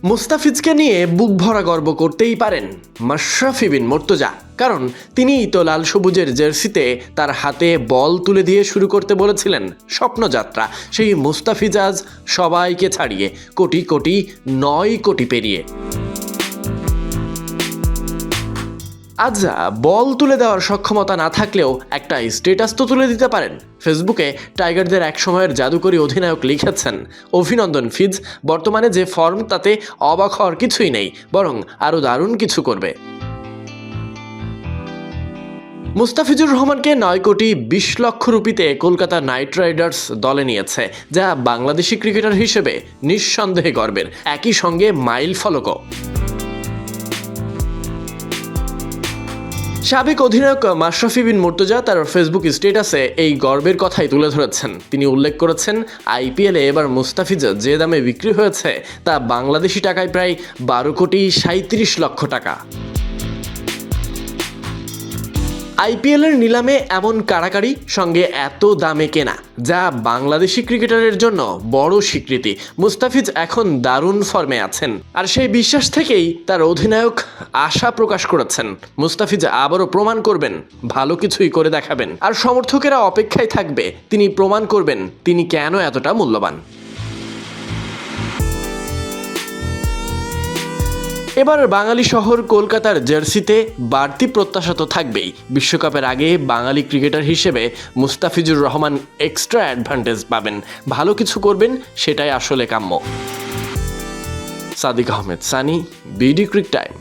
মুস্তাফিজকে নিয়ে বুক ভরা গর্ব করতেই পারেন মাশরাফি বিন মুর্তজা, কারণ তিনিই তো লাল সবুজের জার্সিতে তার হাতে বল তুলে দিয়ে শুরু করতে বলেছিলেন স্বপ্নযাত্রা। সেই মুস্তাফিজ আজ সবাইকে ছাড়িয়ে কোটি কোটি 9 কোটি পেরিয়ে আজ বল তুলে দেওয়ার সক্ষমতা না থাকলেও একটা স্ট্যাটাস তো তুলে দিতে পারেন। ফেসবুকে টাইগারদের এক সময়ের জাদুকরী অধিনায়ক লিখেছেন, অভিনন্দন ফিজ, বর্তমানে যে ফর্ম তাতে অবাক হওয়ার কিছুই নেই, বরং আরও দারুণ কিছু করবে। মুস্তাফিজুর রহমানকে 9 কোটি 20 লক্ষ রুপিতে কলকাতা নাইট রাইডার্স দলে নিয়েছে, যা বাংলাদেশি ক্রিকেটার হিসেবে নিঃসন্দেহে গর্বের, একই সঙ্গে মাইল ফলকও। সাবেক অধিনায়ক মাশরাফি বিন মুর্তজা তার ফেসবুক স্ট্যাটাসে এই গর্বের কথাই তুলে ধরেছেন। তিনি উল্লেখ করেছেন, আইপিএলে এবার মুস্তাফিজ যে দামে বিক্রি হয়েছে তা বাংলাদেশি টাকায় প্রায় 12 কোটি 37 লক্ষ টাকা। আইপিএলের নিলামে এমন কাড়াকাড়ি সঙ্গে এত দামে কেনা, যা বাংলাদেশি ক্রিকেটারের জন্য বড় স্বীকৃতি। মুস্তাফিজ এখন দারুণ ফর্মে আছেন, আর সেই বিশ্বাস থেকেই তার অধিনায়ক আশা প্রকাশ করেছেন মুস্তাফিজ আবারও প্রমাণ করবেন, ভালো কিছুই করে দেখাবেন, আর সমর্থকেরা অপেক্ষায় থাকবে তিনি প্রমাণ করবেন তিনি কেন এতটা মূল্যবান। এবার বাঙালি শহর কলকাতার জার্সিতে বাড়তি প্রত্যাশা তো থাকবেই। বিশ্বকাপের আগে বাঙালি ক্রিকেটার হিসেবে মুস্তাফিজুর রহমান এক্সট্রা অ্যাডভান্টেজ পাবেন, ভালো কিছু করবেন, সেটাই আসলে কাম্য। Sadik Ahmed Sunny, BD crick time.